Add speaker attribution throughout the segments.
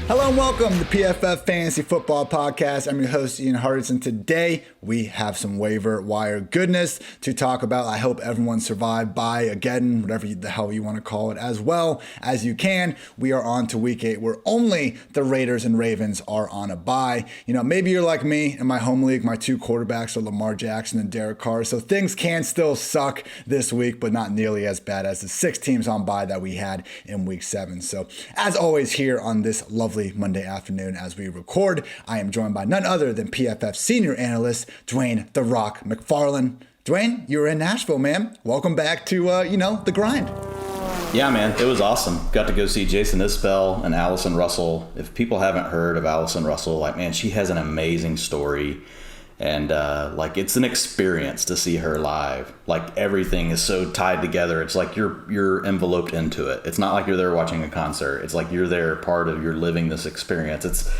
Speaker 1: Hello and welcome to PFF Fantasy Football Podcast. I'm your host, Ian Hartitz, and today we have some waiver wire goodness to talk about. I hope everyone survived by again, whatever the hell you want to call it, as well as you can. We are on to week 8 where only the Raiders and Ravens are on a bye. You know, maybe you're like me in my home league. My two quarterbacks are Lamar Jackson and Derek Carr, so things can still suck this week, but not nearly as bad as the 6 teams on bye that we had in week 7. So as always here on this lovely Monday afternoon as we record, I am joined by none other than PFF senior analyst Dwain "The Rock" McFarland. Dwain, you were in Nashville, man. Welcome back to the grind.
Speaker 2: Yeah, man, it was awesome. Got to go see Jason Isbell and Allison Russell. If people haven't heard of Allison Russell, man, she has an amazing story. And it's an experience to see her live. Like, everything is so tied together. It's like you're enveloped into it. It's not like you're there watching a concert. It's like you're there, you're living this experience.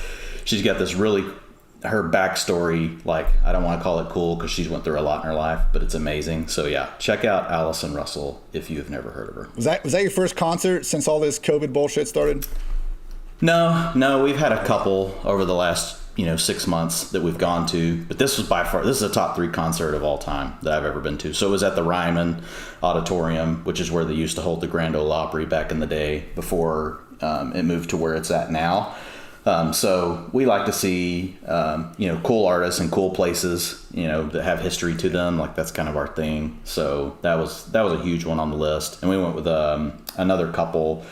Speaker 2: She's got this her backstory. Like, I don't want to call it cool because she's went through a lot in her life, but it's amazing. So yeah, check out Allison Russell if you've never heard of her.
Speaker 1: Was that your first concert since all this COVID bullshit started?
Speaker 2: No, we've had a couple over the last 6 months that we've gone to, but this is a top 3 concert of all time that I've ever been to. So it was at the Ryman Auditorium, which is where they used to hold the Grand Ole Opry back in the day before it moved to where it's at now. So we like to see, cool artists and cool places, that have history to them. Like, that's kind of our thing. So that was a huge one on the list. And we went with another couple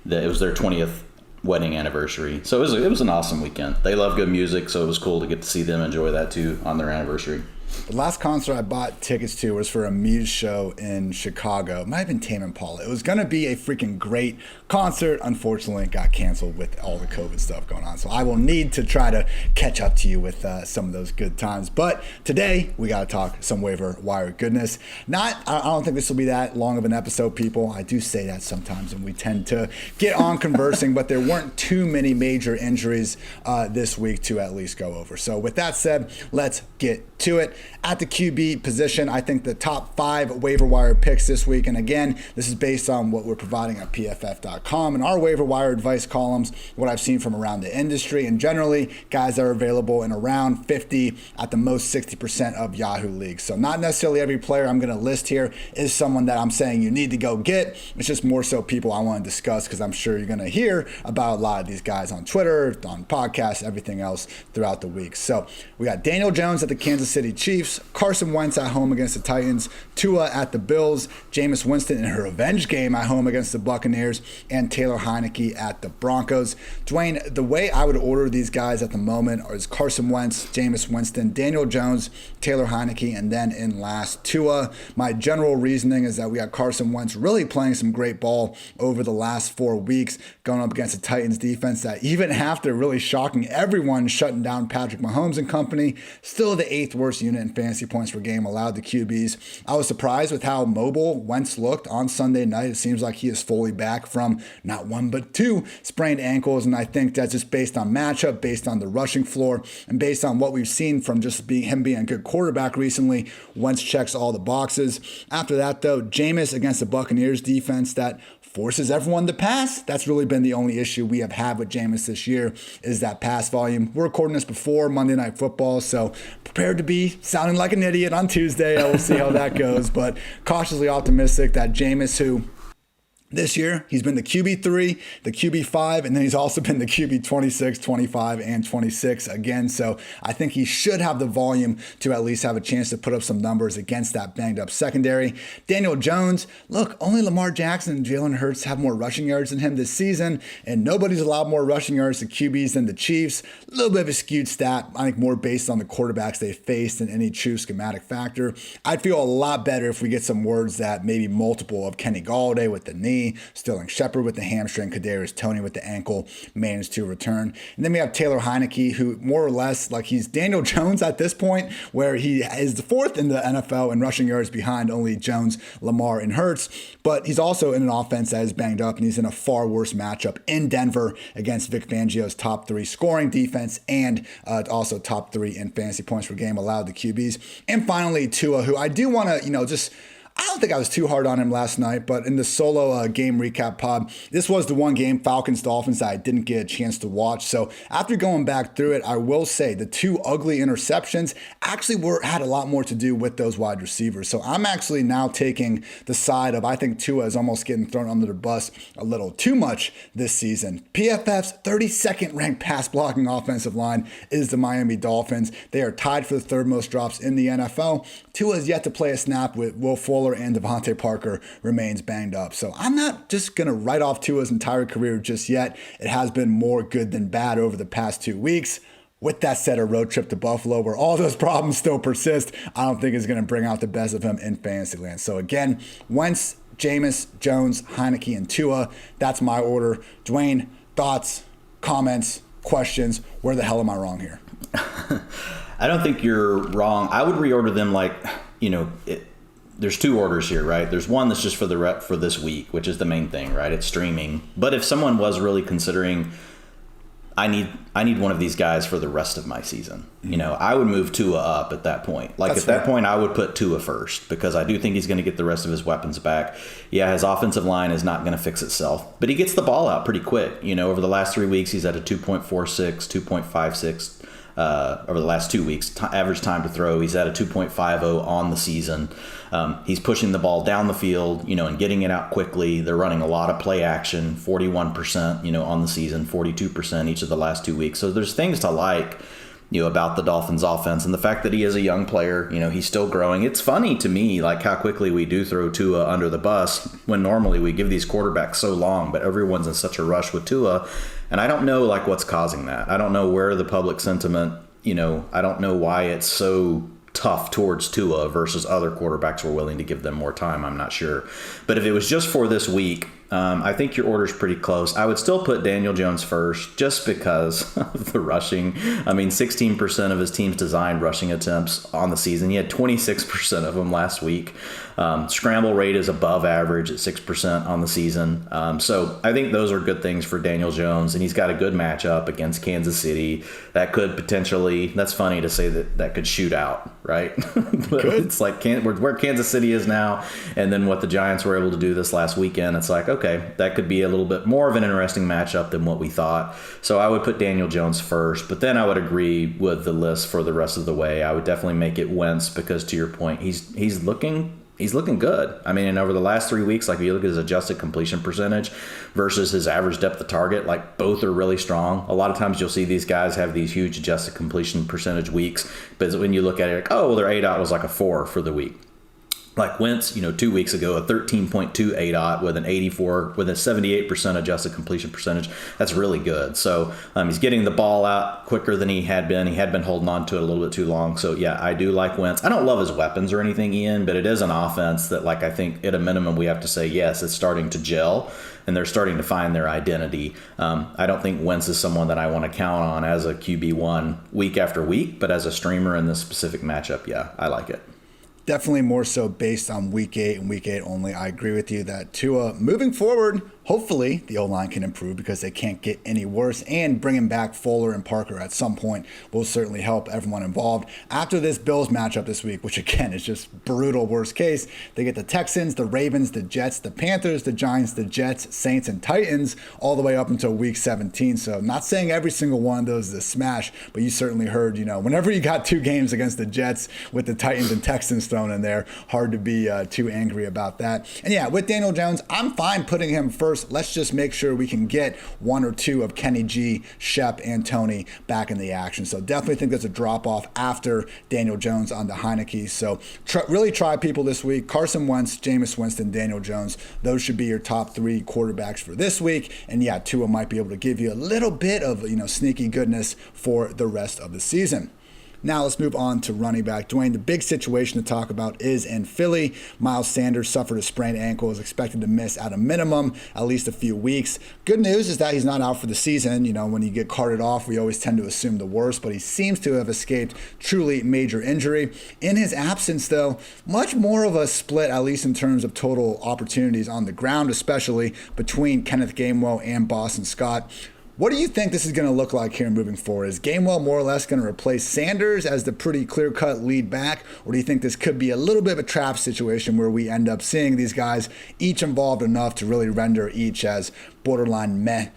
Speaker 2: that it was their 20th wedding anniversary. So it was an awesome weekend. They love good music, so it was cool to get to see them enjoy that too on their anniversary.
Speaker 1: The last concert I bought tickets to was for a Muse show in Chicago. It might have been Tame Impala. It was going to be a freaking great concert. Unfortunately, it got canceled with all the COVID stuff going on. So I will need to try to catch up to you with some of those good times. But today, we got to talk some waiver wire goodness. I don't think this will be that long of an episode, people. I do say that sometimes, and we tend to get on conversing, but there weren't too many major injuries this week to at least go over. So with that said, let's get to it. At the QB position, I think the top 5 waiver wire picks this week, and again, this is based on what we're providing at PFF.com and our waiver wire advice columns, what I've seen from around the industry, and generally, guys that are available in around 50, at the most 60% of Yahoo leagues. So not necessarily every player I'm going to list here is someone that I'm saying you need to go get. It's just more so people I want to discuss because I'm sure you're going to hear about a lot of these guys on Twitter, on podcasts, everything else throughout the week. So we got Daniel Jones at the Kansas City Chiefs, Carson Wentz at home against the Titans, Tua at the Bills, Jameis Winston in her revenge game at home against the Buccaneers, and Taylor Heinicke at the Broncos. Dwain, the way I would order these guys at the moment is Carson Wentz, Jameis Winston, Daniel Jones, Taylor Heinicke, and then in last, Tua. My general reasoning is that we got Carson Wentz really playing some great ball over the last 4 weeks, going up against the Titans defense that even after really shocking everyone, shutting down Patrick Mahomes and company, still the 8th worst unit in fantasy points per game allowed to QBs. I was surprised with how mobile Wentz looked on Sunday night. It seems like he is fully back from not 1 but 2 sprained ankles, and I think that's just based on matchup, based on the rushing floor, and based on what we've seen from just him being a good quarterback recently. Wentz checks all the boxes. After that, though, Jameis against the Buccaneers defense that forces everyone to pass. That's really been the only issue we have had with Jameis this year is that pass volume. We're recording this before Monday Night Football, so prepared to be sounding like an idiot on Tuesday. I will see how that goes, but cautiously optimistic that Jameis, who this year, he's been the QB3, the QB5, and then he's also been the QB 26, 25, and 26 again. So I think he should have the volume to at least have a chance to put up some numbers against that banged up secondary. Daniel Jones, look, only Lamar Jackson and Jalen Hurts have more rushing yards than him this season, and nobody's allowed more rushing yards to QBs than the Chiefs. A little bit of a skewed stat, I think more based on the quarterbacks they faced than any true schematic factor. I'd feel a lot better if we get some words that maybe multiple of Kenny Galladay with the knee, Sterling Shepard with the hamstring, Kadarius Toney with the ankle managed to return. And then we have Taylor Heinicke, who more or less, like he's Daniel Jones at this point, where he is the 4th in the NFL in rushing yards behind only Jones, Lamar, and Hurts. But he's also in an offense that is banged up, and he's in a far worse matchup in Denver against Vic Fangio's top 3 scoring defense and also top 3 in fantasy points per game allowed to QBs. And finally, Tua, who I do want to, I don't think I was too hard on him last night, but in the solo game recap pod, this was the one game, Falcons-Dolphins, that I didn't get a chance to watch. So after going back through it, I will say the two ugly interceptions actually had a lot more to do with those wide receivers. So I'm actually now taking the side of I think Tua is almost getting thrown under the bus a little too much this season. PFF's 32nd ranked pass blocking offensive line is the Miami Dolphins. They are tied for the third most drops in the NFL. Tua has yet to play a snap with Will Fuller, and Devontae Parker remains banged up. So I'm not just going to write off Tua's entire career just yet. It has been more good than bad over the past 2 weeks. With that said, a road trip to Buffalo where all those problems still persist, I don't think is going to bring out the best of him in fantasy land. So again, Wentz, Jameis, Jones, Heinicke, and Tua. That's my order. Dwayne, thoughts, comments, questions? Where the hell am I wrong here?
Speaker 2: I don't think you're wrong. I would reorder them there's two orders here, right? There's one that's just for this week, which is the main thing, right? It's streaming. But if someone was really considering, I need one of these guys for the rest of my season, I would move Tua up at that point. That point, I would put Tua first because I do think he's going to get the rest of his weapons back. Yeah, his offensive line is not going to fix itself, but he gets the ball out pretty quick. Over the last 3 weeks, he's at a 2.46, 2.56. Over the last 2 weeks, average time to throw, he's at a 2.50 on the season. He's pushing the ball down the field, and getting it out quickly. They're running a lot of play action, 41%, on the season, 42% each of the last 2 weeks. So there's things to like, about the Dolphins offense, and the fact that he is a young player, he's still growing. It's funny to me, like how quickly we do throw Tua under the bus when normally we give these quarterbacks so long, but everyone's in such a rush with Tua. And I don't know what's causing that. I don't know where the public sentiment, I don't know why it's so tough towards Tua versus other quarterbacks who are willing to give them more time. I'm not sure. But if it was just for this week, I think your order's pretty close. I would still put Daniel Jones first just because of the rushing. 16% of his team's designed rushing attempts on the season. He had 26% of them last week. Scramble rate is above average at 6% on the season. So I think those are good things for Daniel Jones, and he's got a good matchup against Kansas City. That could potentially, that's funny to say that could shoot out, right? But it's like where Kansas City is now, and then what the Giants were able to do this last weekend. It's like, okay, that could be a little bit more of an interesting matchup than what we thought. So I would put Daniel Jones first, but then I would agree with the list for the rest of the way. I would definitely make it Wentz because, to your point, he's looking good. And over the last 3 weeks, if you look at his adjusted completion percentage versus his average depth of target, both are really strong. A lot of times you'll see these guys have these huge adjusted completion percentage weeks, but when you look at it, their ADOT was a 4 for the week. Like Wentz, 2 weeks ago, a 13.2 ADOT with an 78% adjusted completion percentage. That's really good. So he's getting the ball out quicker than he had been. He had been holding on to it a little bit too long. So yeah, I do like Wentz. I don't love his weapons or anything, Ian, but it is an offense that I think at a minimum we have to say, yes, it's starting to gel and they're starting to find their identity. I don't think Wentz is someone that I want to count on as a QB1 week after week, but as a streamer in this specific matchup, yeah, I like it.
Speaker 1: Definitely more so based on week 8 and week 8 only. I agree with you that Tua, moving forward, hopefully the O-line can improve because they can't get any worse, and bringing back Fuller and Parker at some point will certainly help everyone involved. After this Bills matchup this week, which again is just brutal worst case, they get the Texans, the Ravens, the Jets, the Panthers, the Giants, the Jets, Saints, and Titans all the way up until week 17. So not saying every single one of those is a smash, but you certainly heard, whenever you got 2 games against the Jets with the Titans and Texans thrown in there, hard to be too angry about that. And yeah, with Daniel Jones, I'm fine putting him first. Let's just make sure we can get 1 or 2 of Kenny G, Shep, and Tony back in the action. So definitely think there's a drop-off after Daniel Jones on the Heinicke. So really try people this week. Carson Wentz, Jameis Winston, Daniel Jones. Those should be your top 3 quarterbacks for this week. And yeah, Tua might be able to give you a little bit of sneaky goodness for the rest of the season. Now let's move on to running back. Dwayne, the big situation to talk about is in Philly. Miles Sanders suffered a sprained ankle, is expected to miss at a minimum at least a few weeks. Good news is that he's not out for the season. When you get carted off, we always tend to assume the worst, but he seems to have escaped truly major injury. In his absence, though, much more of a split, at least in terms of total opportunities on the ground, especially between Kenneth Gainwell and Boston Scott. What do you think this is going to look like here moving forward? Is Gainwell more or less going to replace Sanders as the pretty clear-cut lead back? Or do you think this could be a little bit of a trap situation where we end up seeing these guys each involved enough to really render each as borderline meh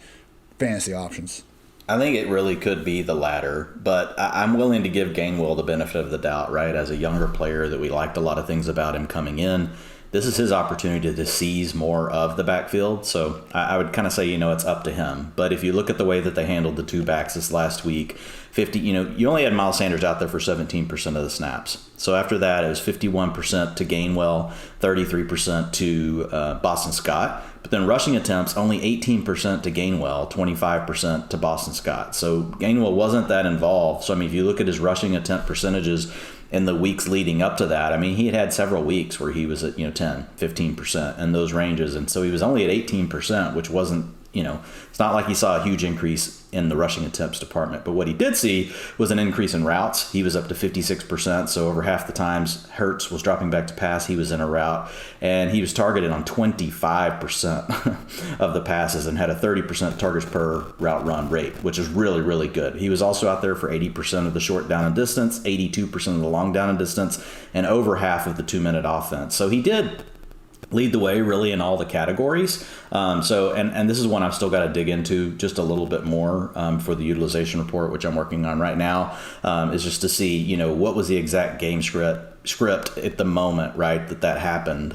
Speaker 1: fantasy options?
Speaker 2: I think it really could be the latter, but I'm willing to give Gainwell the benefit of the doubt, right? As a younger player that we liked a lot of things about him coming in. This is his opportunity to seize more of the backfield. So I would kind of say, it's up to him. But if you look at the way that they handled the two backs this last week, you only had Miles Sanders out there for 17% of the snaps. So after that, it was 51% to Gainwell, 33% to Boston Scott. But then rushing attempts, only 18% to Gainwell, 25% to Boston Scott. So Gainwell wasn't that involved. So, if you look at his rushing attempt percentages in the weeks leading up to that, he had several weeks where he was at, 10, 15% in those ranges. And so he was only at 18%, which wasn't, it's not like he saw a huge increase in the rushing attempts department. But what he did see was an increase in routes. He was up to 56%. So over half the times Hurts was dropping back to pass, he was in a route. And he was targeted on 25% of the passes and had a 30% targets per route run rate, which is really, really good. He was also out there for 80% of the short down and distance, 82% of the long down and distance, and over half of the 2-minute offense. So he did lead the way really in all the categories. And this is one I've still got to dig into just a little bit more for the utilization report, which I'm working on right now, is just to see, what was the exact game script at the moment, right, that happened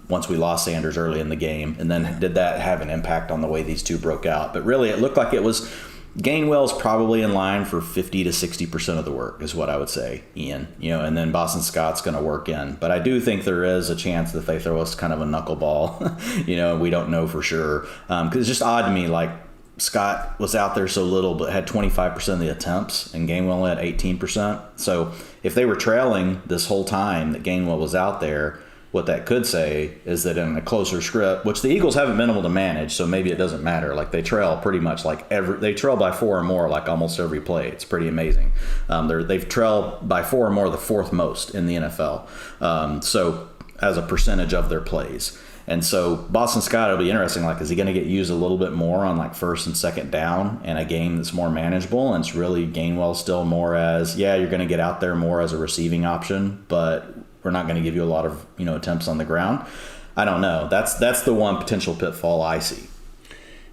Speaker 2: once we lost Sanders early in the game. And then did that have an impact on the way these two broke out? But really, it looked like it was Gainwell's probably in line for 50 to 60% of the work is what I would say, Ian. And then Boston Scott's going to work in. But I do think there is a chance that they throw us kind of a knuckleball. We don't know for sure. Because it's just odd to me, like Scott was out there so little but had 25% of the attempts and Gainwell had 18%. So if they were trailing this whole time that Gainwell was out there, what that could say is that in a closer script, which the Eagles haven't been able to manage, so maybe it doesn't matter. Like they trail pretty much they trail by 4 or more like almost every play. It's pretty amazing. They've trailed by 4 or more the 4th most in the NFL. So as a percentage of their plays. And so Boston Scott, it'll be interesting. Like, is he going to get used a little bit more on like 1st and 2nd down in a game that's more manageable? And it's really Gainwell still more as, you're going to get out there more as a receiving option, but we're not going to give you a lot of, attempts on the ground. I don't know. That's the one potential pitfall I see.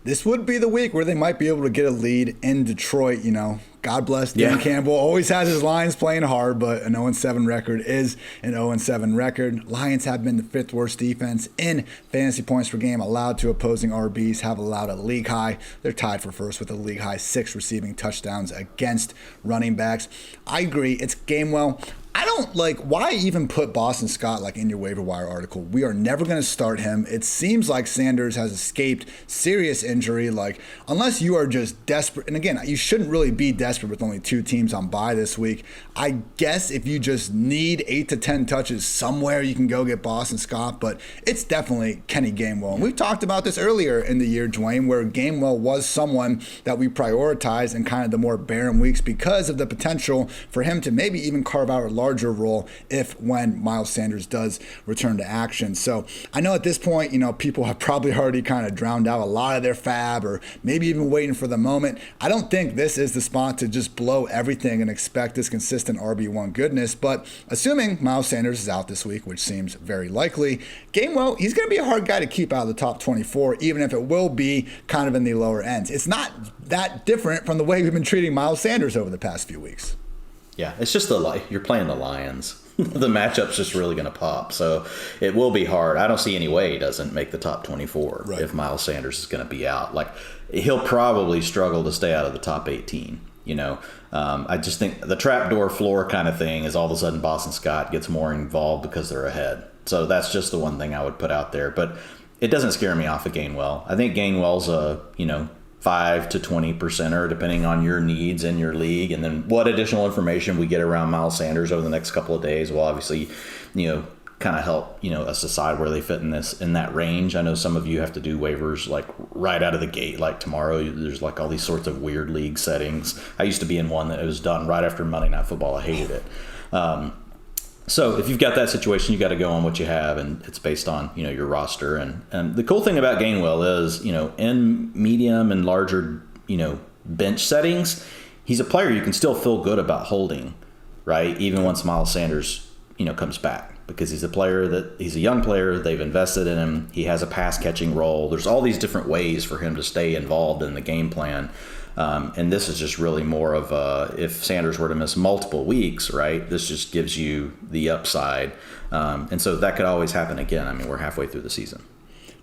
Speaker 1: This would be the week where they might be able to get a lead in Detroit. God bless Dan Campbell. Always has his Lions playing hard, but an 0-7 record is an 0-7 record. Lions have been the 5th worst defense in fantasy points per game allowed to opposing RBs, have allowed a league high. They're tied for first with a league high 6 receiving touchdowns against running backs. I agree. It's Gainwell. I don't why even put Boston Scott in your waiver wire article. We are never going to start him. It seems like Sanders has escaped serious injury. Unless you are just desperate, and again, you shouldn't really be desperate with only 2 teams on bye this week. I guess if you just need 8 to 10 touches somewhere, you can go get Boston Scott, but it's definitely Kenny Gainwell. And we talked about this earlier in the year, Dwain, where Gainwell was someone that we prioritized in kind of the more barren weeks because of the potential for him to maybe even carve out a larger role when Miles Sanders does return to action. So I know at this point, people have probably already kind of drowned out a lot of their fab or maybe even waiting for the moment. I don't think this is the spot to just blow everything and expect this consistent RB1 goodness, but assuming Miles Sanders is out this week, which seems very likely, Gainwell, he's going to be a hard guy to keep out of the top 24, even if it will be kind of in the lower ends. It's not that different from the way we've been treating Miles Sanders over the past few weeks.
Speaker 2: Yeah, it's just you're playing the Lions. The matchup's just really going to pop. So it will be hard. I don't see any way he doesn't make the top 24 if Miles Sanders is going to be out. He'll probably struggle to stay out of the top 18. I just think the trapdoor floor kind of thing is all of a sudden Boston Scott gets more involved because they're ahead. So that's just the one thing I would put out there. But it doesn't scare me off of Gainwell. I think Gainwell's a, 5 to 20%er depending on your needs in your league, and then what additional information we get around Miles Sanders over the next couple of days will obviously kind of help us decide where they fit in that range. I know some of you have to do waivers right out of the gate, tomorrow. There's all these sorts of weird league settings. I used to be in one that was done right after Monday Night Football. I hated it. So if you've got that situation, you got to go on what you have, and it's based on your roster. And the cool thing about Gainwell is in medium and larger bench settings, he's a player you can still feel good about holding, right? Even once Miles Sanders, comes back, because he's a young player. They've invested in him. He has a pass catching role. There's all these different ways for him to stay involved in the game plan. And this is just really more of if Sanders were to miss multiple weeks, right, this just gives you the upside. And so that could always happen again. I mean, we're halfway through the season.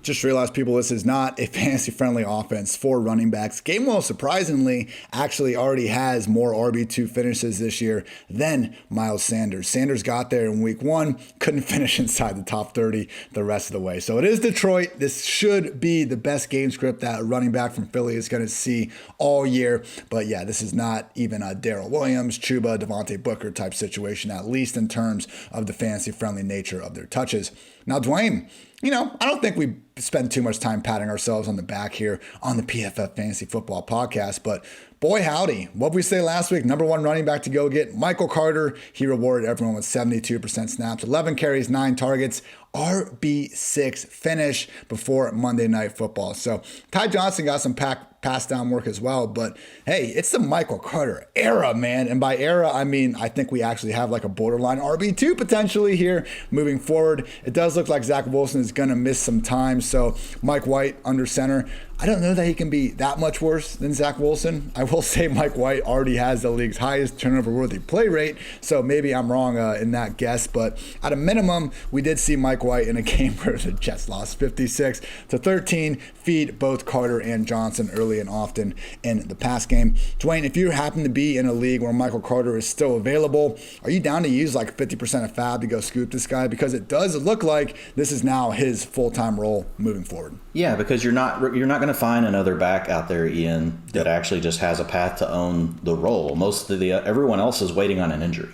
Speaker 1: Just realized, people, this is not a fantasy-friendly offense for running backs. Gainwell, surprisingly, actually already has more RB2 finishes this year than Miles Sanders. Sanders got there in week 1, couldn't finish inside the top 30 the rest of the way. So it is Detroit. This should be the best game script that a running back from Philly is going to see all year. But yeah, this is not even a Darrell Williams, Chuba, Devontae Booker type situation, at least in terms of the fantasy-friendly nature of their touches. Now, Dwain, I don't think we spend too much time patting ourselves on the back here on the PFF Fantasy Football Podcast, but boy howdy, what did we say last week? Number 1 running back to go get, Michael Carter. He rewarded everyone with 72% snaps, 11 carries, 9 targets, RB6 finish before Monday Night Football. So Ty Johnson got some pass down work as well, but hey, it's the Michael Carter era, man. And by era, I mean, I think we actually have like a borderline RB2 potentially here moving forward. It does look like Zach Wilson is going to miss some time. So Mike White under center. I don't know that he can be that much worse than Zach Wilson. I will say Mike White already has the league's highest turnover-worthy play rate, so maybe I'm wrong in that guess. But at a minimum, we did see Mike White in a game where the Jets lost 56-13, feed both Carter and Johnson early and often in the pass game. Dwain, if you happen to be in a league where Michael Carter is still available, are you down to use like 50% of fab to go scoop this guy? Because it does look like this is now his full-time role moving forward.
Speaker 2: Yeah, because you're not going to find another back out there, Ian, that actually just has a path to own the role. Most of everyone else is waiting on an injury.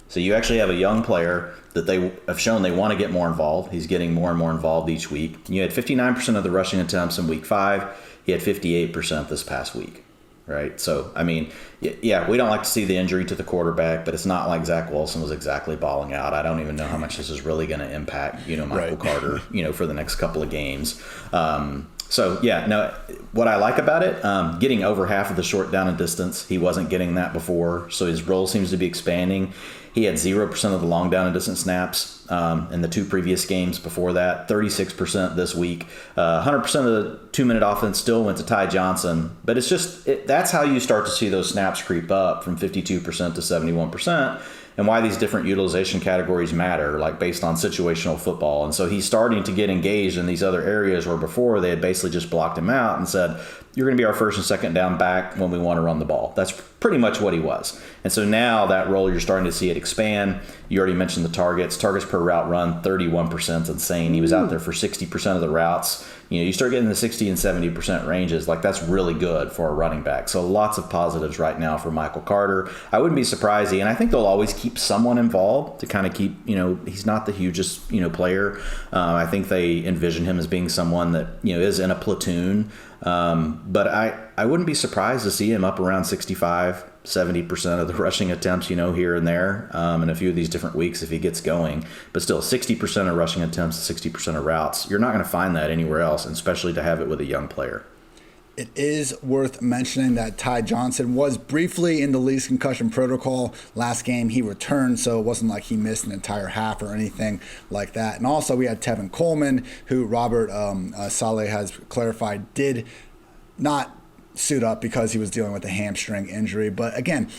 Speaker 2: So you actually have a young player that they have shown they want to get more involved. He's getting more and more involved each week. You had 59% of the rushing attempts in week 5. He had 58% this past week, right? So, I mean, yeah, we don't like to see the injury to the quarterback, but it's not like Zach Wilson was exactly balling out. I don't even know how much this is really going to impact, Michael Carter, for the next couple of games. So, yeah, no, what I like about it, getting over half of the short down and distance, he wasn't getting that before, so his role seems to be expanding. He had 0% of the long down and distance snaps in the 2 previous games before that, 36% this week. 100% of the 2-minute offense still went to Ty Johnson, but it's just that's how you start to see those snaps creep up from 52% to 71%. And why these different utilization categories matter, like based on situational football. And so he's starting to get engaged in these other areas where before they had basically just blocked him out and said, you're going to be our first and second down back when we want to run the ball. That's pretty much what he was. And so now that role, you're starting to see it expand. You already mentioned the targets. Targets per route run, 31% is insane. He was out there for 60% of the routes. You start getting the 60 and 70% ranges. Like, that's really good for a running back. So lots of positives right now for Michael Carter. I wouldn't be surprised, and I think they'll always keep someone involved to kind of keep, he's not the hugest, player. I think they envision him as being someone that, is in a platoon. But I wouldn't be surprised to see him up around 65-70% of the rushing attempts, here and there, in a few of these different weeks if he gets going. But still, 60% of rushing attempts, 60% of routes. You're not going to find that anywhere else, and especially to have it with a young player.
Speaker 1: It is worth mentioning that Ty Johnson was briefly in the league's concussion protocol. Last game he returned, so it wasn't like he missed an entire half or anything like that. And also we had Tevin Coleman, who Robert Saleh has clarified did not suit up because he was dealing with a hamstring injury. But again,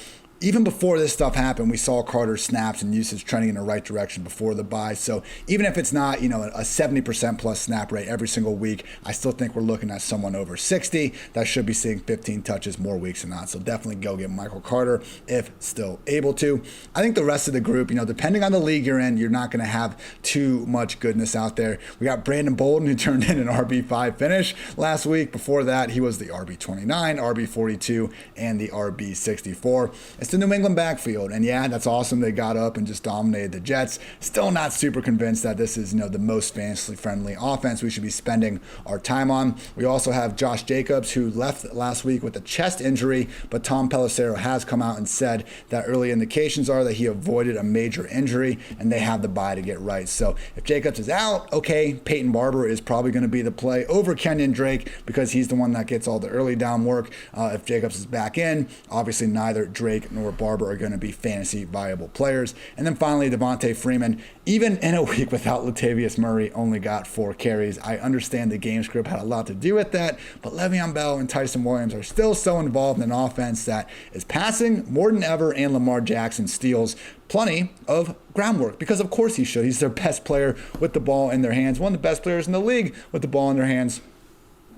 Speaker 1: even before this stuff happened, we saw Carter's snaps and usage trending in the right direction before the bye. So even if it's not, a 70% plus snap rate every single week, I still think we're looking at someone over 60 that should be seeing 15 touches more weeks than not. So definitely go get Michael Carter if still able to. I think the rest of the group, depending on the league you're in, you're not going to have too much goodness out there. We got Brandon Bolden, who turned in an RB5 finish last week. Before that, he was the RB29, RB42, and the RB64. It's against the New England backfield. And yeah, that's awesome. They got up and just dominated the Jets. Still not super convinced that this is, the most fantasy-friendly offense we should be spending our time on. We also have Josh Jacobs, who left last week with a chest injury, but Tom Pelissero has come out and said that early indications are that he avoided a major injury, and they have the bye to get right. So if Jacobs is out, okay, Peyton Barber is probably going to be the play over Kenyan Drake because he's the one that gets all the early down work. If Jacobs is back in, obviously neither Drake nor Barber are going to be fantasy viable players. And then finally, Devontae Freeman, even in a week without Latavius Murray, only got 4 carries. I understand the game script had a lot to do with that, but Le'Veon Bell and Tyson Williams are still so involved in an offense that is passing more than ever, and Lamar Jackson steals plenty of groundwork because of course he should. He's their best player with the ball in their hands, one of the best players in the league with the ball in their hands.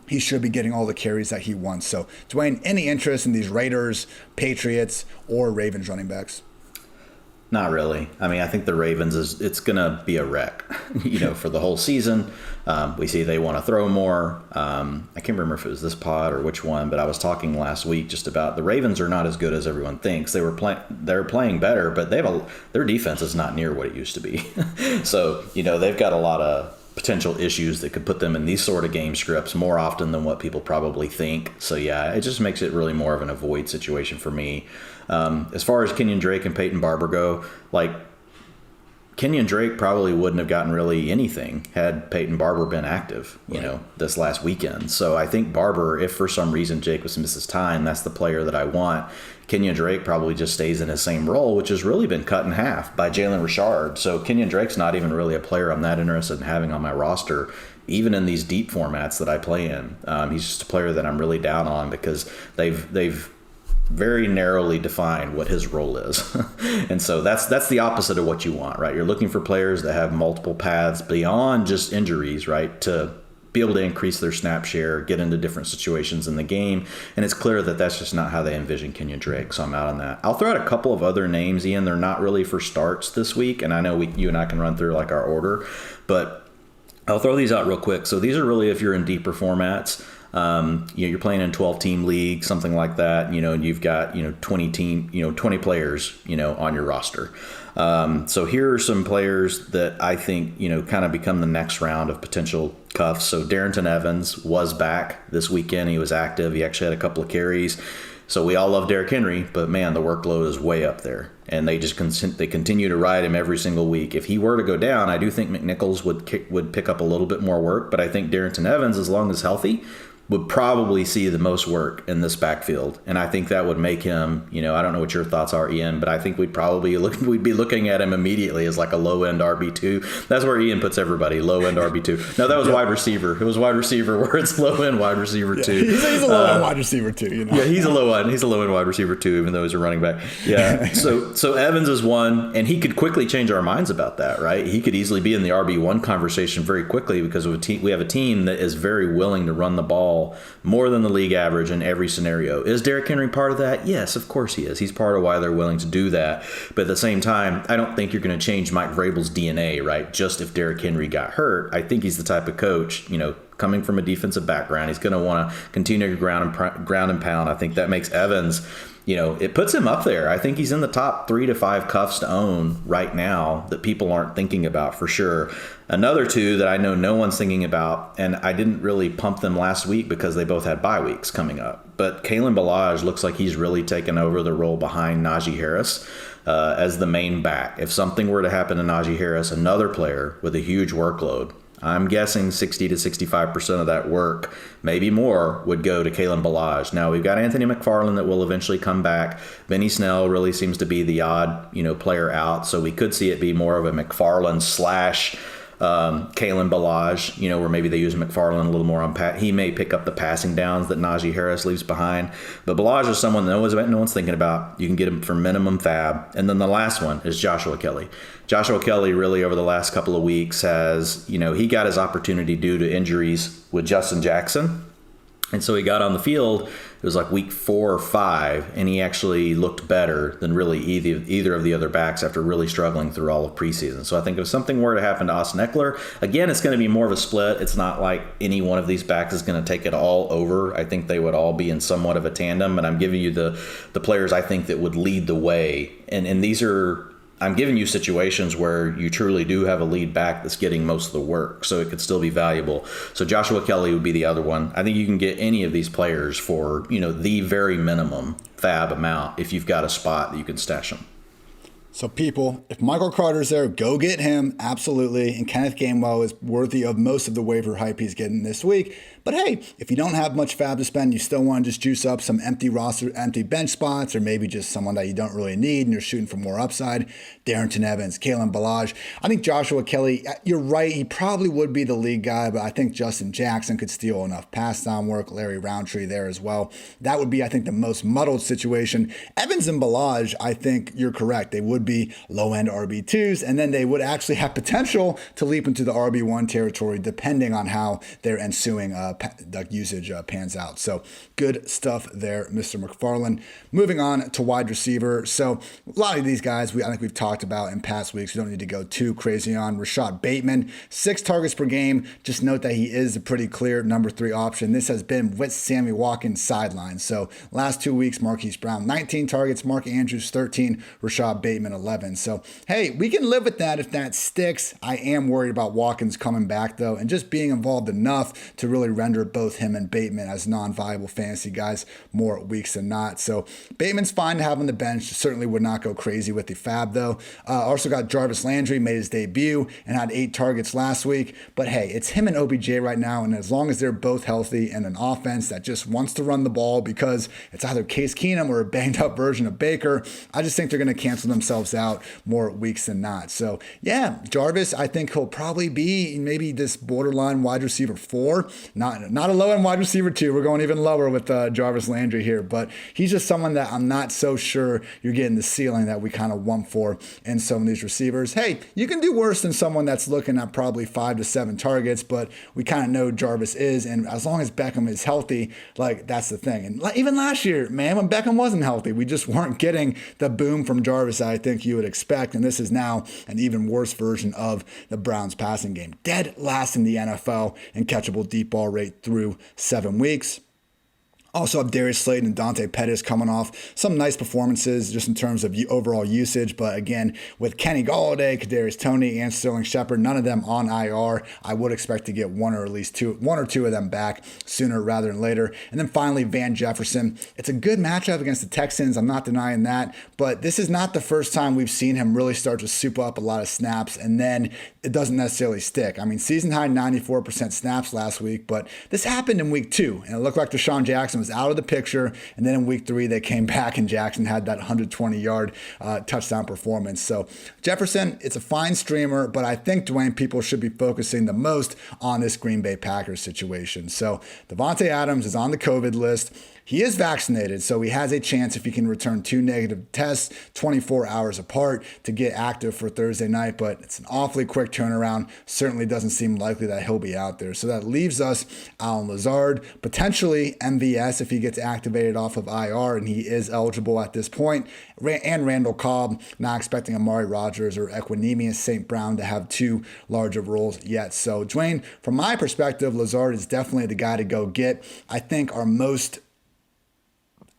Speaker 1: He should be getting all the carries that he wants. So, Dwayne, any interest in these Raiders, Patriots, or Ravens running backs?
Speaker 2: Not really. I mean, I think the Ravens it's going to be a wreck, for the whole season. We see they want to throw more. I can't remember if it was this pod or which one, but I was talking last week just about the Ravens are not as good as everyone thinks. They're playing better, but their defense is not near what it used to be. So, they've got a lot of potential issues that could put them in these sort of game scripts more often than what people probably think. So yeah, it just makes it really more of an avoid situation for me. As far as Kenyan Drake and Peyton Barber go, Kenyan Drake probably wouldn't have gotten really anything had Peyton Barber been active, this last weekend. So I think Barber, if for some reason Jacobs misses time, that's the player that I want. Kenyan Drake probably just stays in his same role, which has really been cut in half by Jalen Richard. So Kenyan Drake's not even really a player I'm that interested in having on my roster, even in these deep formats that I play in. He's just a player that I'm really down on because they've very narrowly defined what his role is. And so that's the opposite of what you want, right? You're looking for players that have multiple paths beyond just injuries, right, to be able to increase their snap share, get into different situations in the game. And it's clear that that's just not how they envision Kenyan Drake. So I'm out on that. I'll throw out a couple of other names, Ian. They're not really for starts this week. And I know you and I can run through our order, but I'll throw these out real quick. So these are really if you're in deeper formats. You're playing in 12-team league, something like that, and you've got, 20 players, on your roster. So here are some players that I think, kind of become the next round of potential cuffs. So Darrington Evans was back this weekend. He was active. He actually had a couple of carries. So we all love Derrick Henry, but man, the workload is way up there. And they just they continue to ride him every single week. If he were to go down, I do think McNichols would pick up a little bit more work. But I think Darrington Evans, as long as healthy, would probably see the most work in this backfield. And I think that would make him, I don't know what your thoughts are, Ian, but I think we'd be looking at him immediately as like a low-end RB2. That's where Ian puts everybody, low-end RB2. No, that was wide receiver. It was wide receiver where it's low-end wide receiver 2.
Speaker 1: He's a low-end wide receiver 2,
Speaker 2: Yeah, he's a low-end wide receiver 2, even though he's a running back. Yeah, so Evans is one, and he could quickly change our minds about that, right? He could easily be in the RB1 conversation very quickly because of we have a team that is very willing to run the ball more than the league average in every scenario. Is Derrick Henry part of that? Yes, of course he is. He's part of why they're willing to do that. But at the same time, I don't think you're going to change Mike Vrabel's DNA, right? Just if Derrick Henry got hurt. I think he's the type of coach, coming from a defensive background, he's going to want to continue to ground and pound. I think that makes Evans, it puts him up there. I think he's in the top 3 to 5 cuffs to own right now that people aren't thinking about for sure. Another 2 that I know no one's thinking about, and I didn't really pump them last week because they both had bye weeks coming up. But Kalen Ballage looks like he's really taken over the role behind Najee Harris as the main back. If something were to happen to Najee Harris, another player with a huge workload, I'm guessing 60 to 65% of that work, maybe more, would go to Kalen Ballage. Now, we've got Anthony McFarland that will eventually come back. Benny Snell really seems to be the odd, player out. So we could see it be more of a McFarland / Kalen Ballage, where maybe they use McFarland a little more on he may pick up the passing downs that Najee Harris leaves behind. But Ballage is someone that no one's thinking about. You can get him for minimum fab. And then the last one is Joshua Kelly. Joshua Kelly really over the last couple of weeks has, he got his opportunity due to injuries with Justin Jackson. And so he got on the field, it was like week 4 or 5, and he actually looked better than really either of the other backs after really struggling through all of preseason. So I think if something were to happen to Austin Eckler, again, it's going to be more of a split. It's not like any one of these backs is going to take it all over. I think they would all be in somewhat of a tandem, and I'm giving you the players I think that would lead the way. And these are... I'm giving you situations where you truly do have a lead back that's getting most of the work, so it could still be valuable. So Joshua Kelly would be the other one. I think you can get any of these players for, the very minimum fab amount if you've got a spot that you can stash them.
Speaker 1: So people, if Michael Carter's there, go get him, absolutely. And Kenneth Gainwell is worthy of most of the waiver hype he's getting this week. But hey, if you don't have much fab to spend, you still want to just juice up some empty bench spots, or maybe just someone that you don't really need and you're shooting for more upside, Darrington Evans, Kalen Ballage. I think Joshua Kelly, you're right, he probably would be the lead guy, but I think Justin Jackson could steal enough pass down work, Larry Roundtree there as well. That would be, I think, the most muddled situation. Evans and Ballage, I think you're correct. They would be low-end RB2s, and then they would actually have potential to leap into the RB1 territory depending on how their ensuing usage pans out. So good stuff there, Mr. McFarland. Moving on to wide receiver. So a lot of these guys I think we've talked about in past weeks. We don't need to go too crazy on. Rashod Bateman, 6 targets per game. Just note that he is a pretty clear number 3 option. This has been with Sammy Watkins sidelined. So last 2 weeks, Marquise Brown, 19 targets, Mark Andrews, 13, Rashod Bateman, 11. So, hey, we can live with that if that sticks. I am worried about Watkins coming back, though, and just being involved enough to really render both him and Bateman as non-viable fantasy guys more weeks than not. So Bateman's fine to have on the bench. Certainly would not go crazy with the fab, though. Also got Jarvis Landry, made his debut and had 8 targets last week. But hey, it's him and OBJ right now, and as long as they're both healthy and an offense that just wants to run the ball because it's either Case Keenum or a banged-up version of Baker, I just think they're going to cancel themselves out more weeks than not. So yeah, Jarvis, I think he'll probably be maybe this borderline wide receiver 4, not a low-end wide receiver 2. We're going even lower with Jarvis Landry here, but he's just someone that I'm not so sure you're getting the ceiling that we kind of want for in some of these receivers. Hey, you can do worse than someone that's looking at probably 5 to 7 targets, but we kind of know Jarvis is, and as long as Beckham is healthy, like that's the thing. And even last year, man, when Beckham wasn't healthy, we just weren't getting the boom from Jarvis I think you would expect, and this is now an even worse version of the Browns passing game. Dead last in the NFL in catchable deep ball rate through 7 weeks. Also have Darius Slayton and Dante Pettis coming off some nice performances just in terms of overall usage. But again, with Kenny Golladay, Kadarius Toney, and Sterling Shepard, none of them on IR, I would expect to get one or two of them back sooner rather than later. And then finally, Van Jefferson. It's a good matchup against the Texans. I'm not denying that. But this is not the first time we've seen him really start to soup up a lot of snaps, and then it doesn't necessarily stick. I mean, season high 94% snaps last week, but this happened in week 2, and it looked like Deshaun Jackson was out of the picture, and then in week 3 they came back and Jackson had that 120-yard touchdown performance. So Jefferson, it's a fine streamer, but I think Dwayne, people should be focusing the most on this Green Bay Packers situation. So Devontae Adams is on the COVID list. He is vaccinated, so he has a chance if he can return 2 negative tests 24 hours apart to get active for Thursday night, but it's an awfully quick turnaround. Certainly doesn't seem likely that he'll be out there. So that leaves us Allen Lazard, potentially MVS if he gets activated off of IR, and he is eligible at this point, and Randall Cobb, not expecting Amari Rodgers or Equanimous St. Brown to have too large of roles yet. So Dwayne, from my perspective, Lazard is definitely the guy to go get. I think our most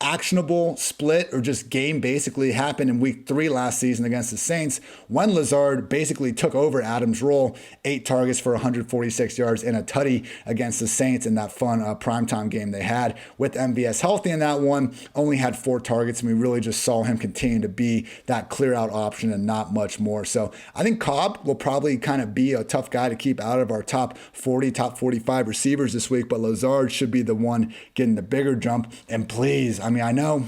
Speaker 1: actionable split or just game basically happened in week 3 last season against the Saints when Lazard basically took over Adams' role, 8 targets for 146 yards and a tutty against the Saints in that fun primetime game they had with MVS healthy in that one, only had 4 targets, and we really just saw him continue to be that clear out option and not much more. So I think Cobb will probably kind of be a tough guy to keep out of our top 40, top 45 receivers this week, but Lazard should be the one getting the bigger jump. And please, I know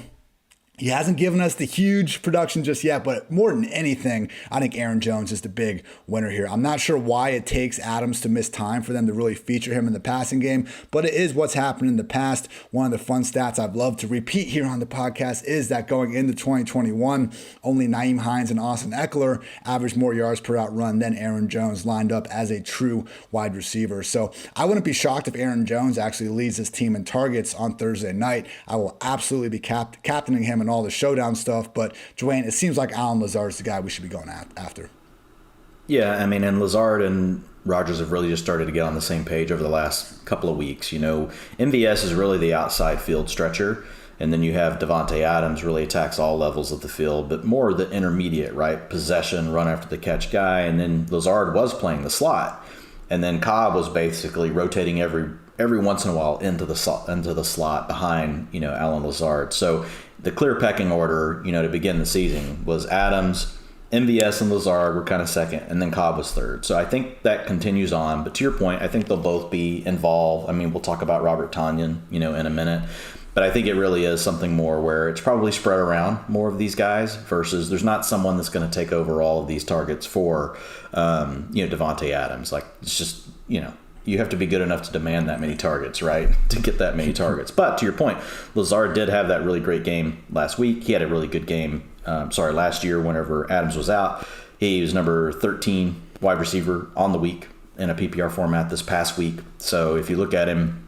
Speaker 1: He hasn't given us the huge production just yet, but more than anything, I think Aaron Jones is the big winner here. I'm not sure why it takes Adams to miss time for them to really feature him in the passing game, but it is what's happened in the past. One of the fun stats I'd love to repeat here on the podcast is that going into 2021, only Nyheim Hines and Austin Eckler averaged more yards per out run than Aaron Jones lined up as a true wide receiver. So I wouldn't be shocked if Aaron Jones actually leads his team in targets on Thursday night. I will absolutely be captaining him and all the showdown stuff, but Dwain, it seems like Allen Lazard is the guy we should be going after.
Speaker 2: Yeah, I mean, and Lazard and Rodgers have really just started to get on the same page over the last couple of weeks. You know, MVS is really the outside field stretcher, and then you have Davante Adams really attacks all levels of the field, but more the intermediate, right? Possession, run after the catch guy, and then Lazard was playing the slot, and then Cobb was basically rotating every once in a while into the slot behind, you know, Allen Lazard. So the clear pecking order, you know, to begin the season was Adams, MVS, and Lazard were kind of second, and then Cobb was third. So I think that continues on. But to your point, I think they'll both be involved. I mean, we'll talk about Robert Tonyan, you know, in a minute. But I think it really is something more where it's probably spread around more of these guys versus there's not someone that's going to take over all of these targets for, you know, Davante Adams. Like, it's just, you know, you have to be good enough to demand that many targets, right, to get that many targets. But to your point, Lazard did have that really great game last week. He had a really good game, last year whenever Adams was out. He was number 13 wide receiver on the week in a PPR format this past week. So if you look at him,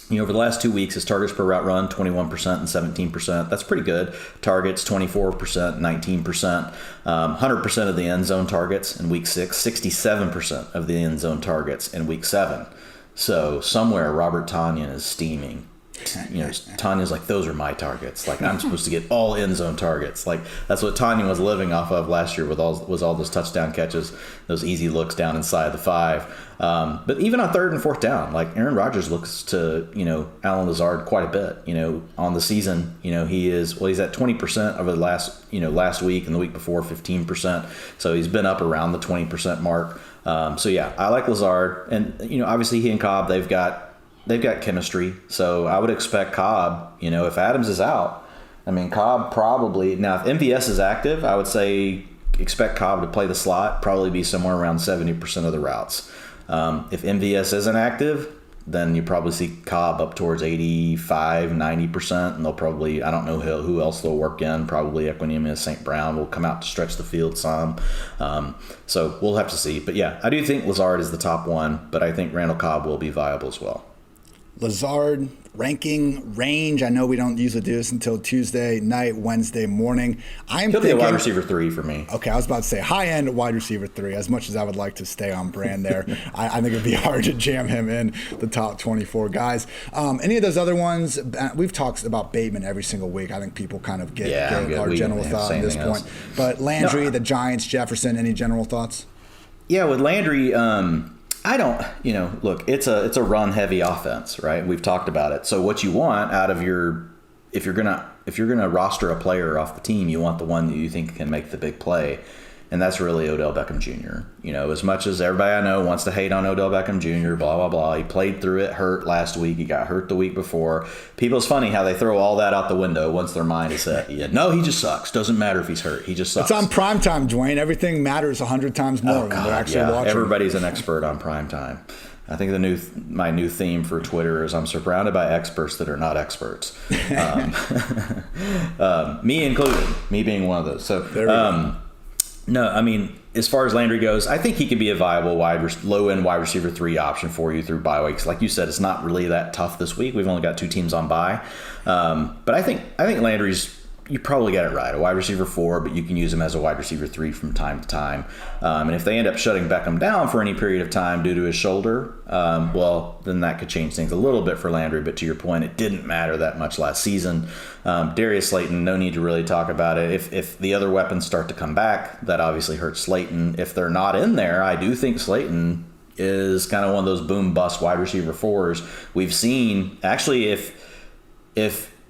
Speaker 2: you know, over the last 2 weeks, his targets per route run, 21% and 17%. That's pretty good. Targets, 24%, 19%. 100% of the end zone targets in week 6, 67% of the end zone targets in week 7. So somewhere Robert Tonyan is steaming. You know, Tanya's like, those are my targets. Like, I'm supposed to get all end zone targets. Like, that's what Tanya was living off of last year with all those touchdown catches, those easy looks down inside the 5. But even on 3rd and 4th down, like, Aaron Rodgers looks to, you know, Allen Lazard quite a bit. You know, on the season, you know, he's at 20% over the last week, and the week before 15%. So he's been up around the 20% mark. So yeah, I like Lazard, and you know, obviously he and Cobb, they've got chemistry. So I would expect Cobb, you know, if Adams is out, I mean, Cobb probably, now if MVS is active, I would say expect Cobb to play the slot, probably be somewhere around 70% of the routes. If MVS isn't active, then you probably see Cobb up towards 85, 90%, and they'll probably, I don't know who else they'll work in, probably Equanimeous St. Brown will come out to stretch the field some. So we'll have to see. But yeah, I do think Lazard is the top one, but I think Randall Cobb will be viable as well.
Speaker 1: Lazard ranking range. I know we don't usually do this until Tuesday night, Wednesday morning.
Speaker 2: He'll be a wide receiver 3 for me.
Speaker 1: Okay, I was about to say high-end wide receiver 3. As much as I would like to stay on brand there, I think it'd be hard to jam him in the top 24 guys. Any of those other ones, we've talked about Bateman every single week. I think people kind of get our general thought at this point. But Landry, the Giants, Jefferson, any general thoughts? Yeah,
Speaker 2: with Landry, I don't, you know, look, it's a run heavy offense, right? We've talked about it. So what you want out of if you're gonna roster a player off the team, you want the one that you think can make the big play. And that's really Odell Beckham Jr. You know, as much as everybody I know wants to hate on Odell Beckham Jr., blah, blah, blah. He played through it, hurt last week. He got hurt the week before. It's funny how they throw all that out the window once their mind is set. Yeah, no, he just sucks. Doesn't matter if he's hurt. He just sucks.
Speaker 1: It's on primetime, Dwain. Everything matters 100 times more when they're actually watching.
Speaker 2: Everybody's an expert on primetime. I think my new theme for Twitter is I'm surrounded by experts that are not experts. Me included. Me being one of those. So
Speaker 1: there we go.
Speaker 2: No, I mean, as far as Landry goes, I think he could be a viable low-end wide receiver 3 option for you through bye weeks. Like you said, it's not really that tough this week. We've only got 2 teams on bye. But I think Landry's, you probably got it right, a wide receiver 4, but you can use him as a wide receiver 3 from time to time. And if they end up shutting Beckham down for any period of time due to his shoulder, well, then that could change things a little bit for Landry. But to your point, it didn't matter that much last season. Darius Slayton, no need to really talk about it. If the other weapons start to come back, that obviously hurts Slayton. If they're not in there, I do think Slayton is kind of one of those boom-bust wide receiver 4s. We've seen, actually, if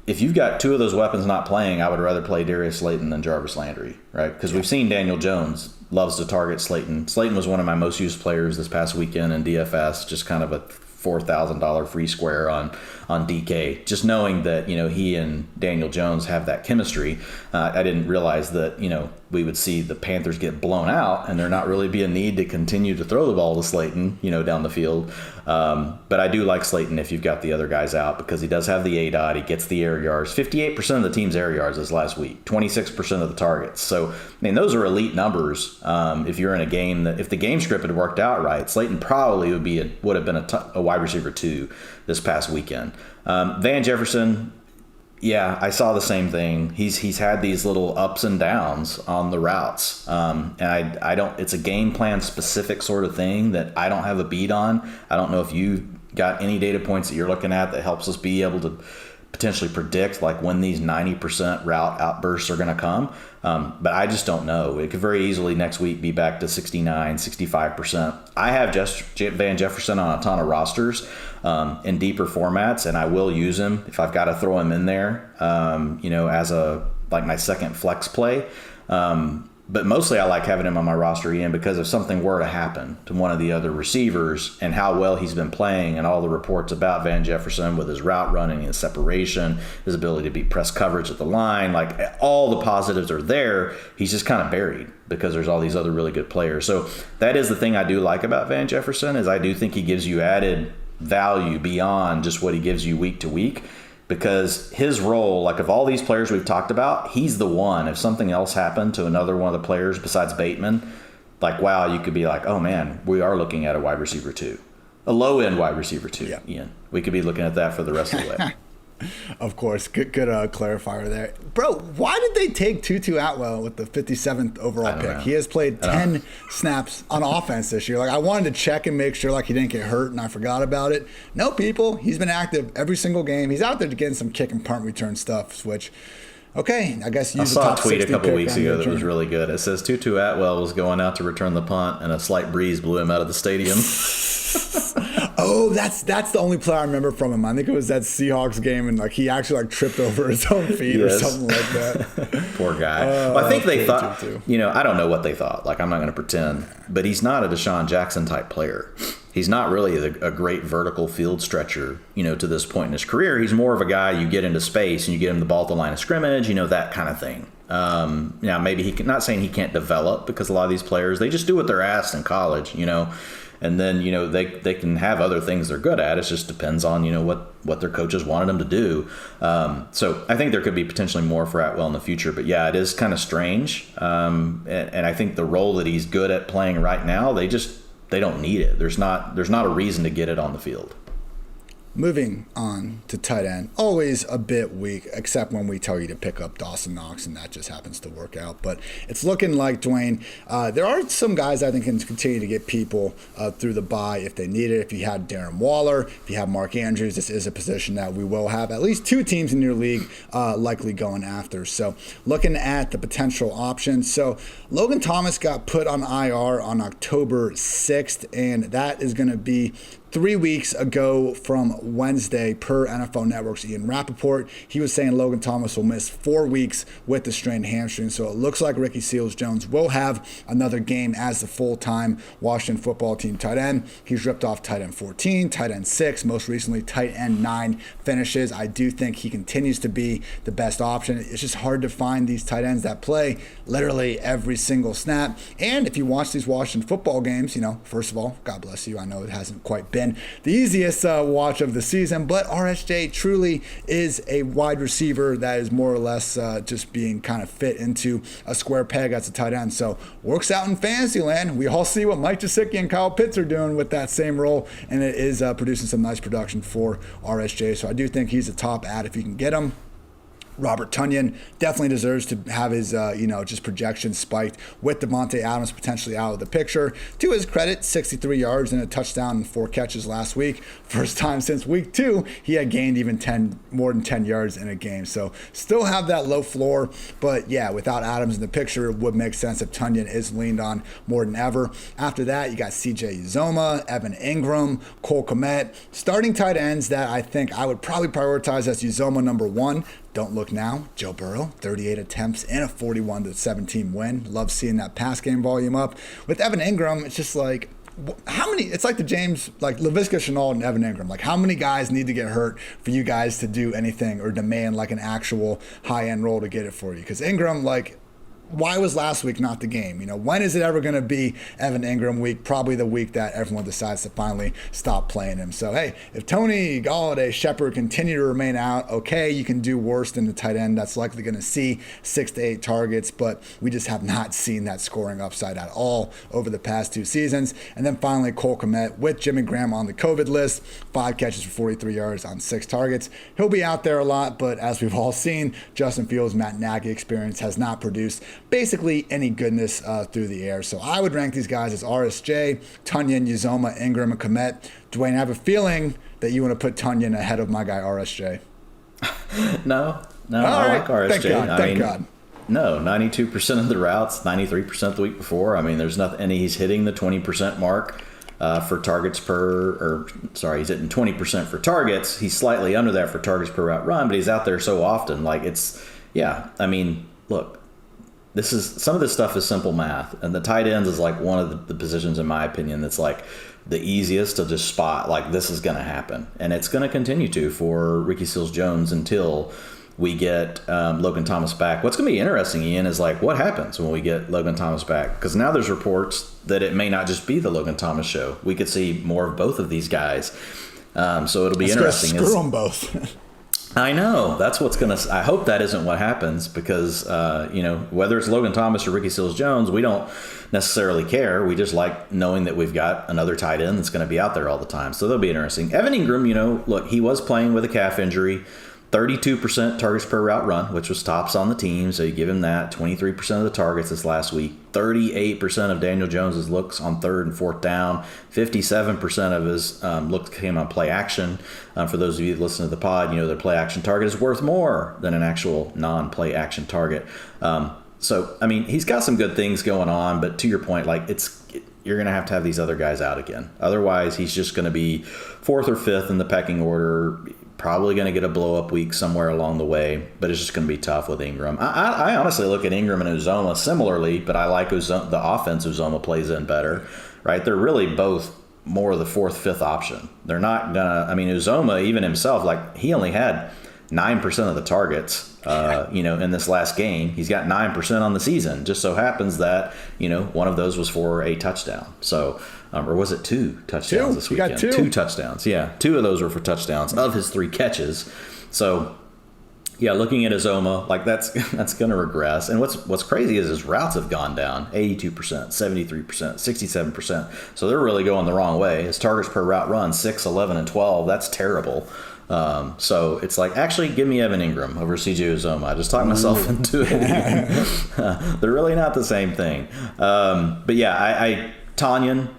Speaker 2: you've got 2 of those weapons not playing, I would rather play Darius Slayton than Jarvis Landry, right? Because we've seen Daniel Jones loves to target Slayton. Slayton was one of my most used players this past weekend in DFS, just kind of a $4,000 free square on DK. Just knowing that, he and Daniel Jones have that chemistry. I didn't realize that, we would see the Panthers get blown out and there not really be a need to continue to throw the ball to Slayton, down the field. But I do like Slayton if you've got the other guys out, because he does have the ADOT. He gets the air yards. 58% of the team's air yards this last week, 26% of the targets. So, those are elite numbers. If you're in a game if the game script had worked out right, Slayton probably would have been a wide receiver 2 this past weekend. Van Jefferson, yeah, I saw the same thing. He's had these little ups and downs on the routes, and I don't. It's a game plan specific sort of thing that I don't have a beat on. I don't know if you got any data points that you're looking at that helps us be able to potentially predict like when these 90% route outbursts are going to come. But I just don't know. It could very easily next week be back to 69, 65%. I have just Van Jefferson on a ton of rosters in deeper formats, and I will use him if I've got to throw him in there, as my second flex play. But mostly I like having him on my roster, Ian, because if something were to happen to one of the other receivers and how well he's been playing and all the reports about Van Jefferson with his route running, his separation, his ability to beat press coverage at the line, like all the positives are there. He's just kind of buried because there's all these other really good players. So that is the thing I do like about Van Jefferson, is I do think he gives you added value beyond just what he gives you week to week. Because his role, like of all these players we've talked about, he's the one. If something else happened to another one of the players besides Bateman, like, wow, you could be like, oh, man, we are looking at a wide receiver 2. A low-end wide receiver 2, yeah. Ian. We could be looking at that for the rest of the way.
Speaker 1: Of course. Good clarifier there. Bro, why did they take Tutu Atwell with the 57th overall pick? He has played 10 snaps on offense this year. Like, I wanted to check and make sure like he didn't get hurt and I forgot about it. No, people. He's been active every single game. He's out there getting some kick and punt return stuff, which, okay, I guess
Speaker 2: I saw a tweet a couple weeks ago that was really good. It says Tutu Atwell was going out to return the punt and a slight breeze blew him out of the stadium.
Speaker 1: Oh, that's the only play I remember from him. I think it was that Seahawks game, and like he actually like tripped over his own feet or something like that.
Speaker 2: Poor guy. Well, I think they thought, I don't know what they thought. Like, I'm not going to pretend, but he's not a Deshaun Jackson type player. He's not really a great vertical field stretcher, to this point in his career. He's more of a guy you get into space and you get him the ball at the line of scrimmage, that kind of thing. Now, maybe he can, not saying he can't develop, because a lot of these players, they just do what they're asked in college, and then, they can have other things they're good at. It just depends on, what their coaches wanted them to do. So I think there could be potentially more for Atwell in the future. But, yeah, it is kind of strange. And I think the role that he's good at playing right now, they don't need it. There's not a reason to get it on the field.
Speaker 1: Moving on to tight end, always a bit weak, except when we tell you to pick up Dawson Knox, and that just happens to work out. But it's looking like, Dwayne, there are some guys I think can continue to get people through the bye if they need it. If you had Darren Waller, if you have Mark Andrews, this is a position that we will have at least 2 teams in your league likely going after. So looking at the potential options. So Logan Thomas got put on IR on October 6th, and that is going to be 3 weeks ago from Wednesday per NFL Network's Ian Rappaport. He was saying Logan Thomas will miss 4 weeks with the strained hamstring. So it looks like Ricky Seals-Jones will have another game as the full-time Washington football team tight end. He's ripped off tight end 14, tight end 6, most recently tight end 9 finishes. I do think he continues to be the best option. It's just hard to find these tight ends that play literally every single snap. And if you watch these Washington football games, first of all, God bless you. I know it hasn't quite been the easiest watch of the season, but RSJ truly is a wide receiver that is more or less just being kind of fit into a square peg as a tight end. So works out in fantasy land. We all see what Mike Gesicki and Kyle Pitts are doing with that same role, and it is producing some nice production for RSJ. So I do think he's a top ad if you can get him. Robert Tonyan definitely deserves to have his, just projections spiked with Devontae Adams potentially out of the picture. To his credit, 63 yards and a touchdown and 4 catches last week. First time since week 2, he had gained even more than 10 yards in a game. So still have that low floor. But yeah, without Adams in the picture, it would make sense if Tonyan is leaned on more than ever. After that, you got CJ Uzomah, Evan Engram, Cole Kmet. Starting tight ends that I think I would probably prioritize as Uzomah number 1. Don't look now. Joe Burrow, 38 attempts and a 41-17 win. Love seeing that pass game volume up. With Evan Engram, it's just like, how many? It's like the James, like Laviska Shenault and Evan Engram. Like, how many guys need to get hurt for you guys to do anything or demand like an actual high end role to get it for you? Because Engram, like, why was last week not the game? When is it ever going to be Evan Engram week? Probably the week that everyone decides to finally stop playing him. So, hey, if Tony, Galladay, Shepard continue to remain out, okay, you can do worse than the tight end. That's likely going to see 6 to 8 targets, but we just have not seen that scoring upside at all over the past 2 seasons. And then finally, Cole Kmet with Jimmy Graham on the COVID list, 5 catches for 43 yards on 6 targets. He'll be out there a lot, but as we've all seen, Justin Fields' Matt Nagy experience has not produced basically any goodness through the air. So I would rank these guys as RSJ, Tonyan, Uzomah, Engram, and Kmet. Dwayne, I have a feeling that you want to put Tonyan ahead of my guy RSJ.
Speaker 2: No, I
Speaker 1: right.
Speaker 2: like RSJ.
Speaker 1: Thank God.
Speaker 2: No, 92% of the routes, 93% the week before. I mean, there's nothing, and he's hitting the 20% mark for targets he's hitting 20% for targets. He's slightly under that for targets per route run, but he's out there so often. Look, some of this stuff is simple math, and the tight ends is like one of the positions, in my opinion, that's like the easiest to just spot. Like, this is going to happen, and it's going to continue to for Ricky Seals-Jones until we get Logan Thomas back. What's going to be interesting, Ian, is like what happens when we get Logan Thomas back, because now there's reports that it may not just be the Logan Thomas show. We could see more of both of these guys, so it'll be interesting.
Speaker 1: Screw them both.
Speaker 2: I know. That's what's going to – I hope that isn't what happens because, whether it's Logan Thomas or Ricky Seals-Jones, we don't necessarily care. We just like knowing that we've got another tight end that's going to be out there all the time. So that'll be interesting. Evan Engram, look, he was playing with a calf injury. 32% targets per route run, which was tops on the team, so you give him that. 23% of the targets this last week. 38% of Daniel Jones's looks on 3rd and 4th down. 57% of his looks came on play action. For those of you that listen to the pod, their play action target is worth more than an actual non-play action target. He's got some good things going on, but to your point, you're going to have these other guys out again. Otherwise, he's just going to be 4th or 5th in the pecking order. Probably going to get a blow-up week somewhere along the way, but it's just going to be tough with Engram. I honestly look at Engram and Uzomah similarly, but I like the offense Uzomah plays in better, right? They're really both more of the 4th, 5th option. They're not going to – Uzomah, even himself, he only had 9% of the targets, in this last game. He's got 9% on the season. Just so happens that, one of those was for a touchdown. So – or was it 2 touchdowns this weekend?
Speaker 1: You got 2.
Speaker 2: 2 touchdowns, yeah. 2 of those were for touchdowns of his 3 catches. So, yeah, looking at Uzomah, that's going to regress. And what's crazy is his routes have gone down 82%, 73%, 67%. So they're really going the wrong way. His targets per route run, 6, 11, and 12. That's terrible. So it's actually give me Evan Engram over CJ Uzomah. I just talked myself into it. They're really not the same thing. But yeah, Tonyan,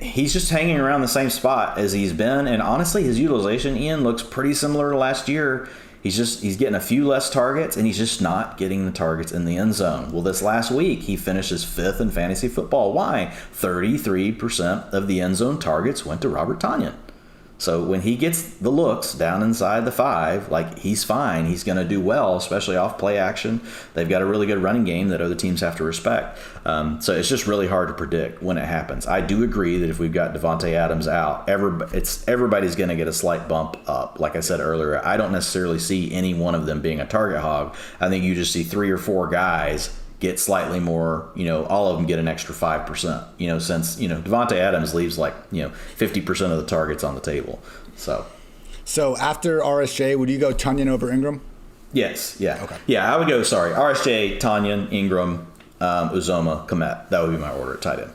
Speaker 2: he's just hanging around the same spot as he's been, and honestly, his utilization, Ian, looks pretty similar to last year. He's getting a few less targets, and he's just not getting the targets in the end zone. Well, this last week, he finishes 5th in fantasy football. Why? 33% of the end zone targets went to Robert Tonyan. So when he gets the looks down inside the 5, he's fine. He's going to do well, especially off play action. They've got a really good running game that other teams have to respect. So it's just really hard to predict when it happens. I do agree that if we've got Devontae Adams out, everybody's going to get a slight bump up. Like I said earlier, I don't necessarily see any one of them being a target hog. I think you just see 3 or 4 guys get slightly more, all of them get an extra 5%, since, Devontae Adams leaves 50% of the targets on the table. So
Speaker 1: after RSJ, would you go Tonyan over Engram?
Speaker 2: Yes. Yeah.
Speaker 1: Okay.
Speaker 2: Yeah, I would go, RSJ, Tonyan, Engram, Uzomah, Kmet. That would be my order at tight end.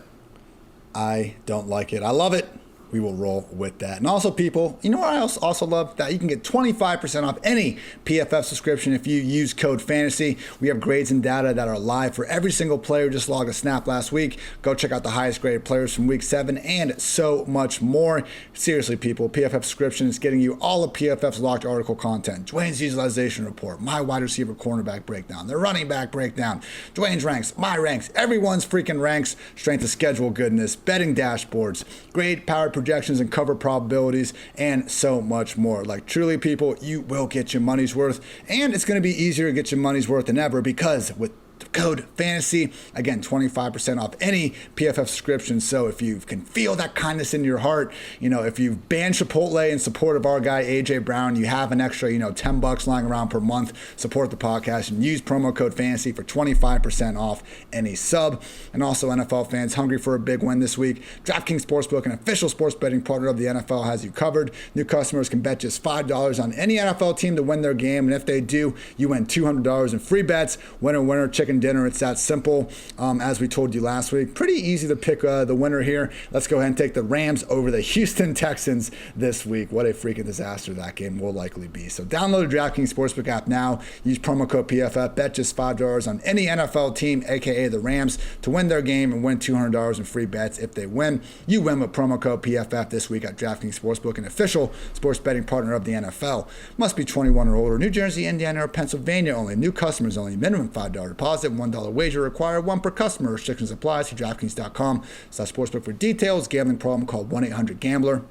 Speaker 1: I don't like it. I love it. We will roll with that. And also, people, what I also love? That you can get 25% off any PFF subscription if you use code FANTASY. We have grades and data that are live for every single player. Just logged a snap last week. Go check out the highest graded players from week 7 and so much more. Seriously, people, PFF subscription is getting you all of PFF's locked article content. Dwayne's utilization report, my wide receiver cornerback breakdown, the running back breakdown, Dwayne's ranks, my ranks, everyone's freaking ranks, strength of schedule goodness, betting dashboards, grade powered projections and cover probabilities, and so much more. Truly, people, you will get your money's worth, and it's going to be easier to get your money's worth than ever because with code FANTASY. Again, 25% off any PFF subscription. So if you can feel that kindness in your heart, if you've banned Chipotle in support of our guy AJ Brown, you have an extra, $10 lying around per month, support the podcast and use promo code FANTASY for 25% off any sub. And also NFL fans hungry for a big win this week, DraftKings Sportsbook, an official sports betting partner of the NFL, has you covered. New customers can bet just $5 on any NFL team to win their game, and if they do, you win $200 in free bets. Winner, winner, chicken dinner. It's that simple. As we told you last week, pretty easy to pick the winner here. Let's go ahead and take the Rams over the Houston Texans this week. What a freaking disaster that game will likely be. So download the DraftKings Sportsbook app now. Use promo code PFF. Bet just $5 on any NFL team, aka the Rams, to win their game and win $200 in free bets. If they win, you win with promo code PFF this week at DraftKings Sportsbook, an official sports betting partner of the NFL. Must be 21 or older. New Jersey, Indiana, or Pennsylvania only. New customers only. Minimum $5 deposit, $1 wager required, one per customer. Restrictions apply. See DraftKings.com/sportsbook for details. Gambling problem, call 1-800-GAMBLER.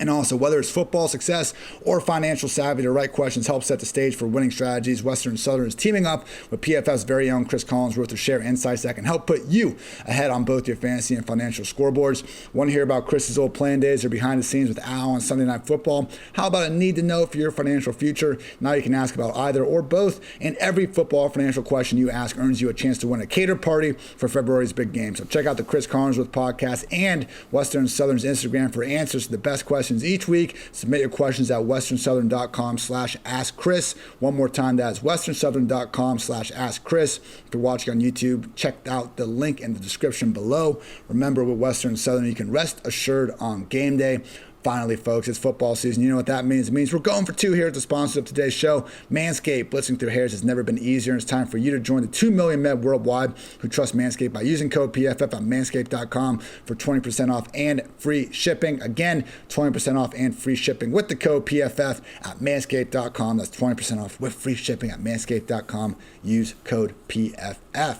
Speaker 1: And also, whether it's football success or financial savvy, the right questions help set the stage for winning strategies. Western Southern is teaming up with PFF's very own Chris Collinsworth to share insights that can help put you ahead on both your fantasy and financial scoreboards. Want to hear about Chris's old playing days or behind the scenes with Al on Sunday Night Football? How about a need to know for your financial future? Now you can ask about either or both, and every football financial question you ask earns you a chance to win a catered party for February's big game. So check out the Chris Collinsworth podcast and Western Southern's Instagram for answers to the best questions each week. Submit your questions at westernsouthern.com/askchris. One more time, that's westernsouthern.com/askchris. If you're watching on YouTube, check out the link in the description below. Remember, with Western Southern, you can rest assured on game day. Finally, folks, it's football season. You know what that means. It means we're going for two here at the sponsor of today's show. Manscaped, blitzing through hairs has never been easier, and it's time for you to join the 2 million men worldwide who trust Manscaped by using code PFF on manscaped.com for 20% off and free shipping. Again, 20% off and free shipping with the code PFF at manscaped.com. That's 20% off with free shipping at manscaped.com. Use code PFF.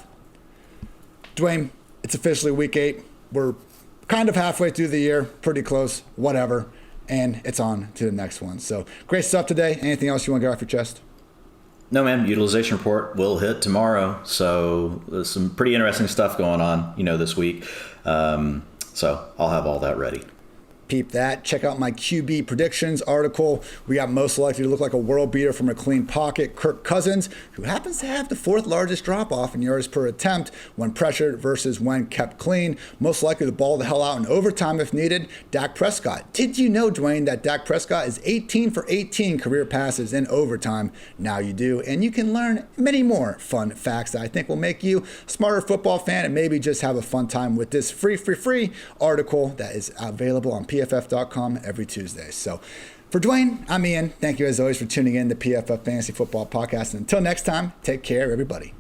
Speaker 1: Dwayne, it's officially week 8. We're kind of halfway through the year, pretty close, whatever, and it's on to the next one. So great stuff today. Anything else you want to get off your chest?
Speaker 2: No, man. Utilization report will hit tomorrow, so there's some pretty interesting stuff going on, this week. So I'll have all that ready.
Speaker 1: Peep that. Check out my QB predictions article. We got most likely to look like a world beater from a clean pocket, Kirk Cousins, who happens to have the 4th largest drop-off in yards per attempt when pressured versus when kept clean. Most likely to ball the hell out in overtime if needed, Dak Prescott. Did you know, Dwayne, that Dak Prescott is 18 for 18 career passes in overtime? Now you do, and you can learn many more fun facts that I think will make you a smarter football fan and maybe just have a fun time with this free article that is available on PFF.com every Tuesday. So for Dwayne, I'm Ian. Thank you as always for tuning in to PFF Fantasy Football Podcast. And until next time, take care, everybody.